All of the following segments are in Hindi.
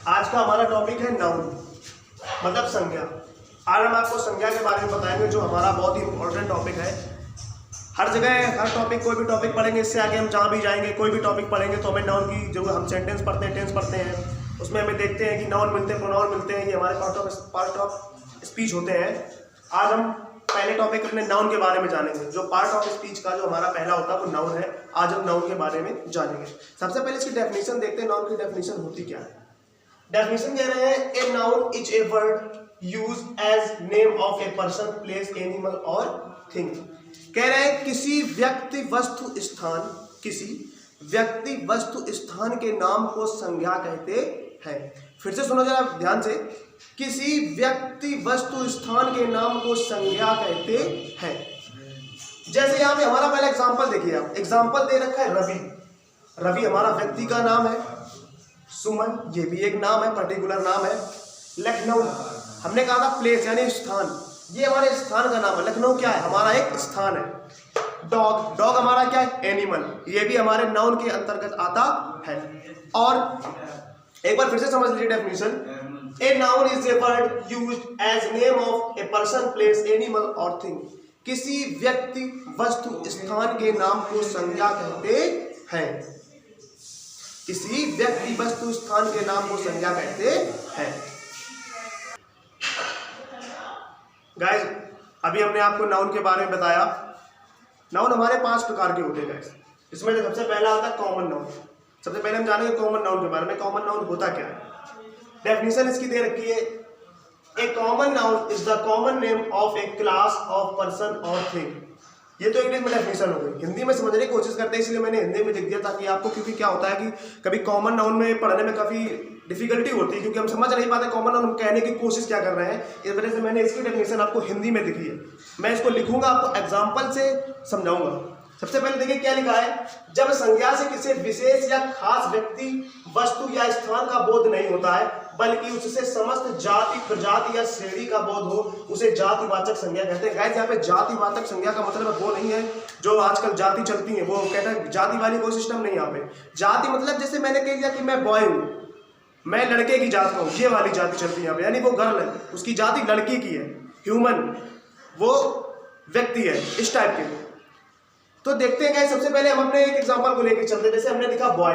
आज का हमारा टॉपिक है नाउन, मतलब संज्ञा। आज हम आपको संज्ञा के बारे में बताएंगे, जो हमारा बहुत ही इंपॉर्टेंट टॉपिक है। हर जगह हर टॉपिक, कोई भी टॉपिक पढ़ेंगे, इससे आगे हम जहाँ भी जाएंगे, कोई भी टॉपिक पढ़ेंगे तो हमें नाउन की जो हम सेंटेंस पढ़ते हैं, टेंस पढ़ते हैं, उसमें हमें देखते हैं कि नाउन मिलते हैं, प्रोनाउन मिलते हैं, ये हमारे पार्ट ऑफ स्पीच होते हैं। आज हम पहले टॉपिक अपने नाउन के बारे में जानेंगे। जो पार्ट ऑफ स्पीच का जो हमारा पहला होता है वो नाउन है। आज हम नाउन के बारे में जानेंगे। सबसे पहले इसकी डेफिनेशन देखते हैं, नाउन की डेफिनेशन होती क्या है। डेफिनेशन कह रहे हैं, a noun is a word use as name of a person, place, animal और थिंग। कह रहे हैं किसी व्यक्ति वस्तु स्थान, किसी व्यक्ति वस्तु स्थान के नाम को संज्ञा कहते हैं। फिर से सुनो जरा ध्यान से, किसी व्यक्ति वस्तु स्थान के नाम को संज्ञा कहते हैं। जैसे यहाँ पे हमारा पहला एग्जांपल देखिए, आप एग्जांपल दे रखा है रवि। रवि हमारा व्यक्ति का नाम है। सुमन ये भी एक नाम है, पर्टिकुलर नाम है। लखनऊ हमने कहा था प्लेस यानी स्थान, ये हमारे स्थान का नाम है। लखनऊ क्या है, हमारा एक स्थान है। डॉग, डॉग हमारा क्या है, एनिमल, ये भी हमारे नाउन के अंतर्गत आता है। और एक बार फिर से समझ लीजिए definition, a noun is a word used as name of a person, place, animal और थिंग। किसी व्यक्ति वस्तु स्थान के नाम को संज्ञा कहते हैं। किसी व्यक्ति वस्तु स्थान के नाम को संज्ञा कहते हैं। गाइस अभी हमने आपको नाउन के बारे में बताया। नाउन हमारे 5 प्रकार के होते हैं गाइस। इसमें जो सबसे पहला आता है कॉमन नाउन। सबसे पहले हम जानेंगे कॉमन नाउन के बारे में। कॉमन नाउन होता क्या है, डेफिनेशन इसकी दे रखी है, a common noun is the common name of a class of person और थिंग। ये तो इंग्लिश में डेफिनेशन हो गई, हिंदी में समझने की कोशिश करते हैं, इसलिए मैंने हिंदी में लिख दिया ताकि आपको, क्योंकि क्या होता है कि कभी कॉमन नाउन में पढ़ने में काफ़ी डिफिकल्टी होती है, क्योंकि हम समझ नहीं पाते कॉमन नाउन कहने की कोशिश क्या कर रहे हैं। इस वजह से मैंने इसकी डेफिनेशन आपको हिंदी में लिखी है। मैं इसको लिखूंगा, आपको एग्जाम्पल से समझाऊंगा। सबसे पहले देखिए क्या लिखा है, जब संज्ञा से किसी विशेष या खास व्यक्ति, वस्तु या स्थान का बोध नहीं होता है, बल्कि उससे समस्त जाति, प्रजाति या श्रेणी का बोध हो, उसे जातिवाचक संज्ञा कहते हैं। गाइस यहाँ पे जातिवाचक संज्ञा का मतलब वो नहीं है जो आजकल जाति चलती है, वो कहता है जाति वाली कोई सिस्टम नहीं। यहाँ पे जाति मतलब जैसे मैंने कह दिया कि मैं बॉय हूँ, मैं लड़के की जात का हूँ, ये वाली जाति चलती है यहाँ पे, यानी वो गर्ल है, उसकी जाति लड़की की है। ह्यूमन वो व्यक्ति है, इस टाइप के। तो देखते हैं गाइस, सबसे पहले हम अपने एक एग्जांपल को लेकर चलते हैं। जैसे हमने लिखा बॉय,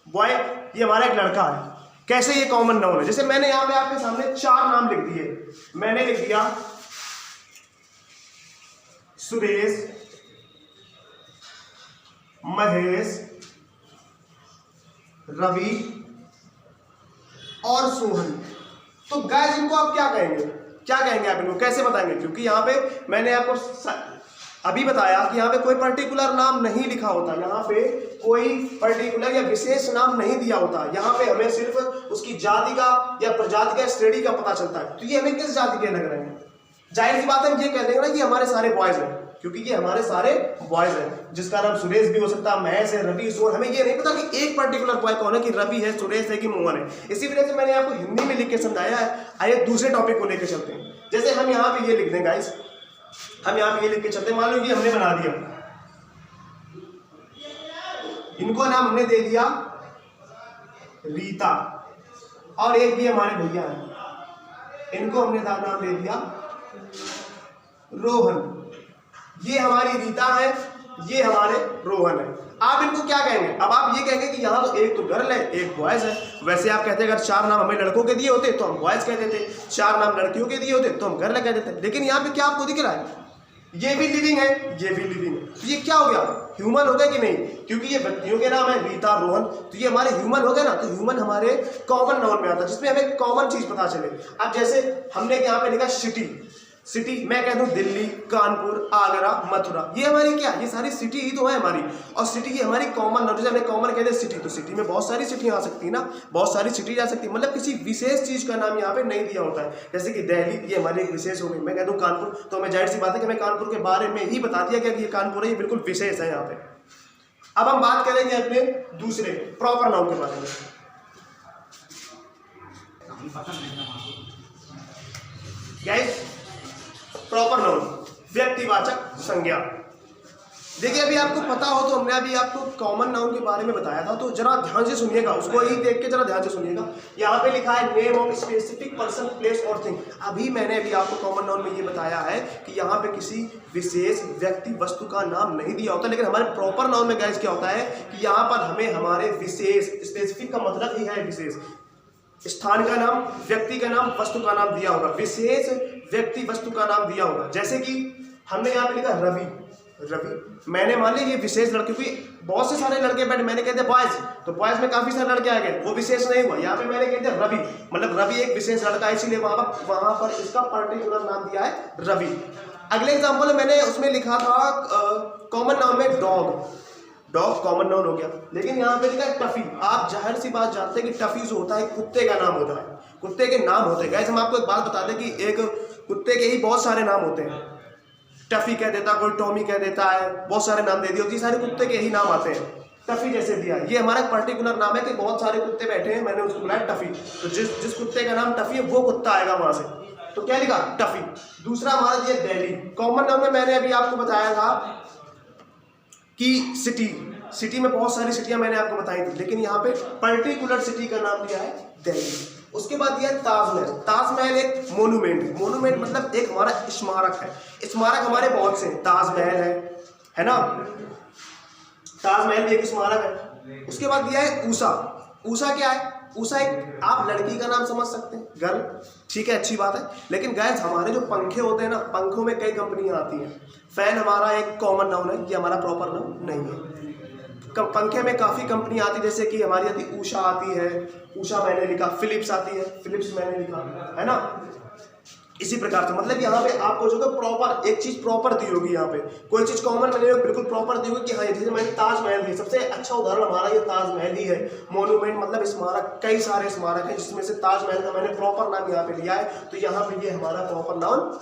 बॉय ये हमारा एक लड़का है। कैसे ये कॉमन नाउन है, जैसे मैंने यहाँ पे आपके सामने 4 नाम लिख दिए। मैंने लिख दिया सुरेश, महेश, रवि और सोहन। तो गाइस इनको आप क्या कहेंगे, क्या कहेंगे आप इनको, कैसे बताएंगे? क्योंकि यहाँ पे मैंने आपको अभी बताया कि यहाँ पे कोई पर्टिकुलर नाम नहीं लिखा होता, यहाँ पे कोई पर्टिकुलर या विशेष नाम नहीं दिया होता। यहाँ पे हमें सिर्फ उसकी जाति का या प्रजाति का, श्रेणी का पता चलता है। तो ये हमें किस जाति के लग रहे हैं? जाहिर सी बात है हम ये कह देंगे ना कि हमारे सारे बॉयज हैं, क्योंकि ये हमारे सारे बॉयज हैं, जिसका नाम सुरेश भी हो सकता है, महेश है, रवि, सोहन। हमें ये नहीं पता कि एक पर्टिकुलर बॉय कौन है, कि रवि है, सुरेश है कि मोहन है। इसी वजह से मैंने आपको हिंदी में लिख के समझाया है। आइए दूसरे टॉपिक को लेकर चलते हैं। जैसे हम यहाँ पे ये लिख दें गाइस, हम यहाँ पे ये लिख के चलते, मान लो ये हमने बना दिया, इनको नाम हमने दे दिया रीता, और एक भी हमारे भैया है, इनको हमने नाम दे दिया रोहन। ये हमारी रीता है, ये हमारे रोहन है। आप इनको क्या कहेंगे? अब आप ये कहेंगे कि यहाँ तो एक तो गर्ल है, एक बॉयज है। वैसे आप कहते हैं अगर 4 नाम हमें लड़कों के दिए होते तो हम बॉयज कह देते, 4 नाम लड़कियों के दिए होते तो हम गर्ल कह देते। लेकिन यहाँ पे क्या आपको दिख रहा है, ये भी लिविंग है, ये भी लिविंग है। तो ये क्या हो गया, ह्यूमन हो गया कि नहीं? क्योंकि ये व्यक्तियों के नाम है, रीता, रोहन, तो ये हमारे ह्यूमन हो गए ना। तो ह्यूमन हमारे कॉमन नाउन में आता है, जिसमें हमें कॉमन चीज पता चले। अब जैसे हमने यहाँ पे लिखा सिटी, सिटी मैं कह दूं दिल्ली, कानपुर, आगरा, मथुरा, ये हमारी क्या, ये सारी सिटी ही तो है हमारी। और सिटी ये हमारी कॉमन नाउन, जैसे हमने कॉमन कहते हैं सिटी, तो सिटी में बहुत सारी सिटियां आ सकती है ना, बहुत सारी सिटी जा सकती है। मतलब किसी विशेष चीज का नाम यहाँ पे नहीं दिया होता है। जैसे कि दिल्ली, ये हमारी एक विशेष हो गई। मैं कह दूं कानपुर, तो हमें जाहिर सी बात है कि मैं कानपुर के बारे में ही बता दिया गया कि ये कानपुर है, ये बिल्कुल विशेष है यहाँ पे। अब हम बात करेंगे अपने दूसरे प्रॉपर नाउन के बारे में। गाइस प्रॉपर नाउन व्यक्तिवाचक संज्ञा। देखिए अभी आपको पता हो तो हमने अभी आपको कॉमन नाउन के बारे में बताया था, तो जरा ध्यान से सुनिएगा, उसको ही देख के जरा ध्यान से सुनिएगा। यहाँ पे लिखा है name of specific person, place और थिंग। अभी मैंने अभी आपको कॉमन नाउन में ये बताया है कि यहाँ पे किसी विशेष व्यक्ति वस्तु का नाम नहीं दिया होता, लेकिन हमारे प्रॉपर नाउन में गाइस क्या होता है कि यहाँ पर हमें हमारे विशेष, स्पेसिफिक का मतलब ही है विशेष, स्थान का नाम, व्यक्ति का नाम, वस्तु का नाम दिया होगा, विशेष व्यक्ति वस्तु का नाम दिया होगा। जैसे कि हमने यहाँ पे लिखा रवि, रवि मैंने मान ली ये विशेष लड़के, क्योंकि बहुत से सारे लड़के बैठे, मैंने कहते बॉयज, तो बॉयज में काफी सारे लड़के आ गए, वो विशेष नहीं हुआ। यहाँ पे मैंने कहते रवि, मतलब रवि एक विशेष लड़का है, इसीलिए वहां पर इसका पर्टिकुलर नाम दिया है रवि। अगले एग्जाम्पल मैंने उसमें लिखा था कॉमन नाउन में डॉग, डॉग कॉमन नाउन हो गया, लेकिन यहाँ पे लिखा है टफी। आप जाहिर सी बात जानते हैं कि टफी जो होता है कुत्ते का नाम होता है, कुत्ते के नाम होते हैं। गाइस हम आपको एक बात बता दें कि एक कुत्ते के ही बहुत सारे नाम होते हैं, टफी कह देता, कोई टॉमी कह देता है, बहुत सारे नाम दे दिए होती है, सारे कुत्ते के ही नाम आते हैं। टफी जैसे दिया, ये हमारा पर्टिकुलर नाम है कि बहुत सारे कुत्ते बैठे हैं, मैंने उसको बुलाया टफी, तो जिस कुत्ते का नाम टफी है वो कुत्ता आएगा वहां से, तो क्या लिखा टफी। दूसरा हमारा दिया दिल्ली, कॉमन नाउन में मैंने अभी आपको बताया था कि सिटी, सिटी में बहुत सारी सिटियां मैंने आपको बताई थी, लेकिन यहाँ पे पर्टिकुलर सिटी का नाम दिया है दिल्ली। उसके बाद दिया ताजमहल, ताजमहल एक मोन्यूमेंट है, मोन्यूमेंट मतलब एक हमारा स्मारक है, स्मारक हमारे बहुत से, ताजमहल है ना, ताजमहल भी एक स्मारक है। उसके बाद दिया है ऊषा, ऊषा क्या है, ऊषा एक आप लड़की का नाम समझ सकते हैं, गर्ल, ठीक है, अच्छी बात है, लेकिन गाइस हमारे जो पंखे होते हैं ना, पंखों में कई कंपनियां आती हैं। फैन हमारा एक कॉमन नाउन है, ये हमारा प्रॉपर नाउन नहीं है। पंखे में काफ़ी कंपनी आती है, जैसे कि हमारी आती उषा आती है, उषा मैंने लिखा, फिलिप्स आती है, फिलिप्स मैंने लिखा, है ना। इसी प्रकार से मतलब यहाँ पे आपको जो है प्रॉपर एक चीज प्रॉपर दी होगी, यहाँ पे कोई चीज कॉमन मैंने बिल्कुल प्रॉपर दी होगी कि हाँ, जैसे मैंने ताजमहल दी, सबसे अच्छा उदाहरण हमारा ये ताजमहल ही है। मोन्यूमेंट मतलब स्मारक, कई सारे स्मारक हैं जिसमें से ताजमहल का मैंने प्रॉपर नाम यहाँ पे लिया है, तो यहाँ पे ये हमारा प्रॉपर नाउन।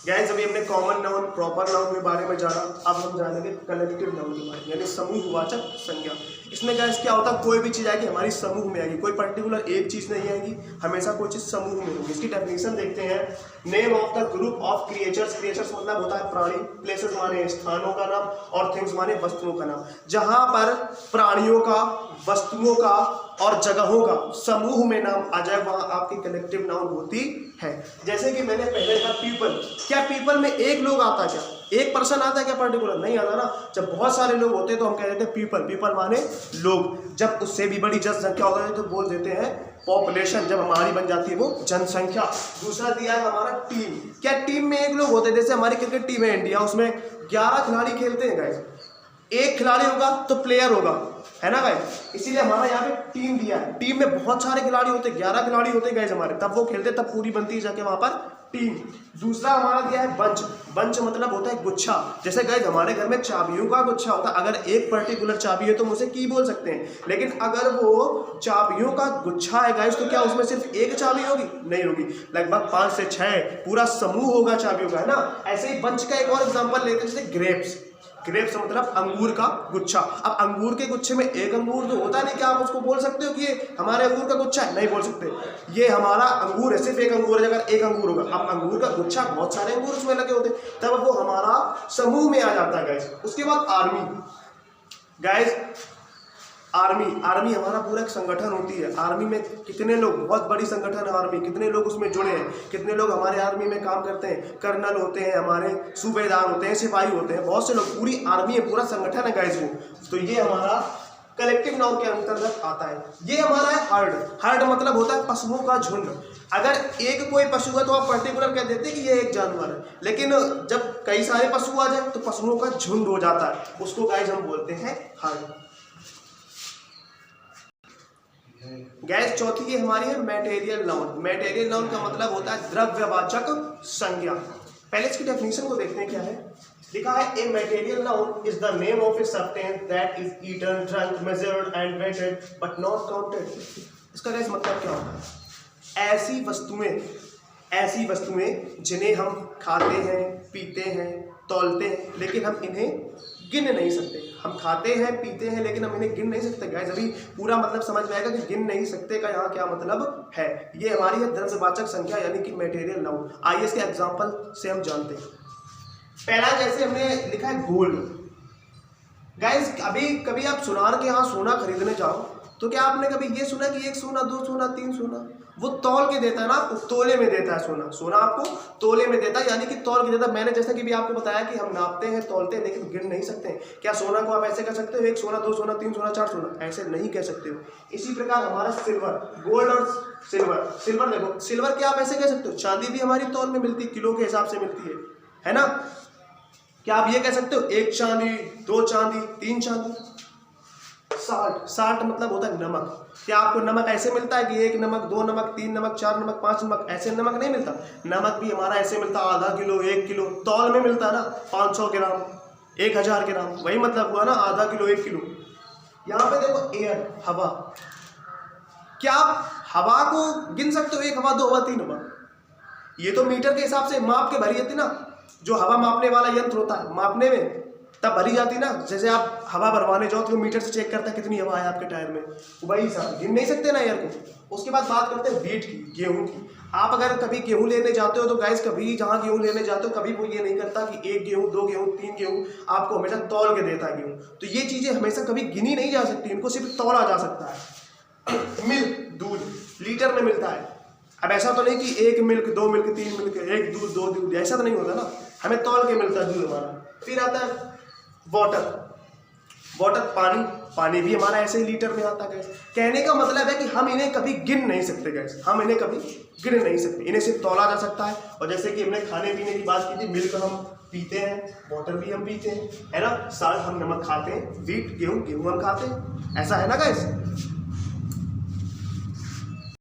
गाइस अभी हमने कॉमन नाउन, प्रॉपर नाउन के बारे में जाना, अब हम जानेंगे कलेक्टिव नाउन के बारे में, यानी समूहवाचक संज्ञा। इसमें गाइस क्या होता है, कोई भी चीज़ आएगी हमारी समूह में आएगी, कोई पर्टिकुलर एक चीज़ नहीं आएगी, हमेशा कोई चीज़ समूह में होगी। इसकी डेफिनेशन देखते हैं, name of the group of creatures, creatures मतलब होता है प्राणी, प्लेसेस माने स्थानों का नाम, और थिंग्स माने वस्तुओं का नाम। जहाँ पर प्राणियों का, वस्तुओं का और जगहों का समूह में नाम आ जाए वहाँ आपकी कलेक्टिव नाउन होती है। जैसे कि मैंने पहले कहा पीपल, क्या पीपल में एक लोग आता, क्या एक पर्सन आता है क्या पर्टिकुलर, नहीं आता ना। जब बहुत सारे लोग होते हैं तो हम कह देते हैं पीपल, पीपल माने लोग। जब उससे भी बड़ी जनसंख्या होता है तो बोल देते हैं पॉपुलेशन, जब हमारी बन जाती है वो जनसंख्या। दूसरा दिया है हमारा टीम, क्या टीम में एक लोग होते हैं, जैसे हमारी क्रिकेट टीम है इंडिया, उसमें 11 खिलाड़ी खेलते हैं गाइस, एक खिलाड़ी होगा तो प्लेयर होगा, है ना गाइस, इसीलिए हमारा यहाँ पे टीम दिया है। टीम में बहुत सारे खिलाड़ी होते हैं, 11 खिलाड़ी होते हैं गाइस हमारे, तब वो खेलते, तब पूरी बनती है जाके वहां पर टीम। दूसरा हमारा दिया है बंच, बंच मतलब होता है गुच्छा। जैसे गाइस हमारे घर में चाबियों का गुच्छा होता है, अगर एक पर्टिकुलर चाबी है तो मुझे की बोल सकते हैं, लेकिन अगर वो चाबियों का गुच्छा है गाइस तो क्या उसमें सिर्फ एक चाबी होगी, नहीं होगी, लगभग 5 से 6 पूरा समूह होगा चाबियों का, है ना। ऐसे ही बंच का एक और एग्जाम्पल लेते हैं, जैसे ग्रेप्स, ग्रेप्स मतलब अंगूर का गुच्छा। अब अंगूर के गुच्छे में एक अंगूर तो होता नहीं, क्या आप उसको बोल सकते हो कि ये हमारे अंगूर का गुच्छा है, नहीं बोल सकते, ये हमारा अंगूर है, सिर्फ एक अंगूर है, अगर एक अंगूर होगा। अब अंगूर का गुच्छा, बहुत सारे अंगूर उसमें लगे होते, तब वो हमारा समूह में आ जाता है गाइस। उसके बाद आर्मी, गाइस आर्मी, आर्मी हमारा पूरा एक संगठन होती है। आर्मी में कितने लोग, बहुत बड़ी संगठन है आर्मी, कितने लोग उसमें जुड़े हैं, कितने लोग हमारे आर्मी में काम करते हैं, कर्नल होते हैं, हमारे सूबेदार होते हैं, सिपाही होते हैं, बहुत से लोग, पूरी आर्मी है, पूरा संगठन है गाइस वो। तो ये हमारा कलेक्टिव नाउन के अंतर्गत आता है। ये हमारा है हर्ड, हर्ड मतलब होता है पशुओं का झुंड। अगर एक कोई पशु है तो आप पर्टिकुलर कह देते हैं कि ये एक जानवर है, लेकिन जब कई सारे पशु आ जाए तो पशुओं का झुंड हो जाता है, उसको गाइस हम बोलते हैं हर्ड। गैस चौथी की हमारी है मैटेरियल नाउन। मैटेरियल नाउन का मतलब होता है द्रव्यवाचक संज्ञा। पहले इसकी डेफिनेशन को देखते हैं क्या है। लिखा है a material noun is the name of a substance that is eaten, drunk, measured and weighed but not counted. इसका गैस मतलब क्या होता है, ऐसी वस्तुएं जिन्हें हम खाते हैं, पीते हैं, तौलते हैं, लेकिन हम इन्हें गिन नहीं सकते। हम खाते हैं, पीते हैं, लेकिन हम इन्हें गिन नहीं सकते। गाइस अभी पूरा मतलब समझ में आएगा कि गिन नहीं सकते का यहाँ क्या मतलब है। ये हमारी है द्रव्यवाचक संख्या यानी कि मैटेरियल नाउन। आइए इसके एग्जांपल से हम जानते हैं। पहला जैसे हमने लिखा है गोल्ड। गाइस अभी कभी आप सुनार के यहाँ सोना खरीदने जाओ तो क्या आपने कभी ये सुना कि 1 सोना 2 सोना 3 सोना? वो तौल के देता है ना, आपको तोले में देता है सोना। सोना आपको तोले में देता है, यानी कि तौल के देता है। मैंने जैसा कि भी आपको बताया कि हम नापते हैं, तौलते हैं, लेकिन गिन नहीं सकते हैं। क्या सोना को आप ऐसे कह सकते हो 1 सोना 2 सोना 3 सोना 4 सोना? ऐसे नहीं कह सकते हो। इसी प्रकार हमारा सिल्वर, गोल्ड और सिल्वर। सिल्वर देखो, सिल्वर क्या आप ऐसे कह सकते हो? चांदी भी हमारी तौल में मिलती है, किलो के हिसाब से मिलती है ना? क्या आप ये कह सकते हो 1 चांदी 2 चांदी 3 चांदी? साल्ट मतलब होता है नमक। क्या आपको नमक ऐसे मिलता है कि 1 नमक 2 नमक 3 नमक 4 नमक 5 नमक? ऐसे नमक नहीं मिलता। नमक भी हमारा ऐसे मिलता है आधा किलो 1 किलो, तौल में मिलता है ना, 500 ग्राम 1000 ग्राम, वही मतलब हुआ ना, आधा किलो 1 किलो। यहाँ पे देखो एयर, हवा। क्या आप हवा को गिन सकते हो 1 हवा 2 हवा 3 हवा? ये तो मीटर के हिसाब से माप के भरी जाती ना, जो हवा मापने वाला यंत्र होता है मापने में तब भरी जाती ना। जैसे आप हवा भरवाने जाओ तो मीटर से चेक करता है कितनी हवा है आपके टायर में, वही हिसाब गिन नहीं सकते ना एयर को। उसके बाद बात करते हैं व्हीट की, गेहूं की। आप अगर कभी गेहूं लेने जाते हो तो गाइस कभी जहां गेहूं लेने जाते हो कभी वो ये नहीं करता कि 1 गेहूं 2 गेहूं 3 गेहूं, आपको हमेशा तौल के देता है गेहूं। तो ये चीजें हमेशा कभी गिनी नहीं जा सकती, इनको सिर्फ तौला जा सकता है। मिल्क, दूध लीटर में मिलता है। अब ऐसा तो नहीं कि 1 मिल्क 2 मिल्क 3 मिल्क 1 दूध 2 दूध, ऐसा तो नहीं होता ना, हमें तौल के मिलता है दूध हमारा। फिर आता है वाटर, पानी भी हमारा ऐसे ही लीटर में आता है। कहने का मतलब है कि हम इन्हें कभी गिन नहीं सकते गैस, हम इन्हें कभी गिन नहीं सकते, इन्हें सिर्फ तौला जा सकता है। और जैसे कि हमने खाने पीने की बात की थी, मिल्क हम पीते हैं, वाटर भी हम पीते हैं, है ना, साल्ट हम नमक खाते हैं, व्हीट गेहूं हम खाते हैं, ऐसा है ना गैस।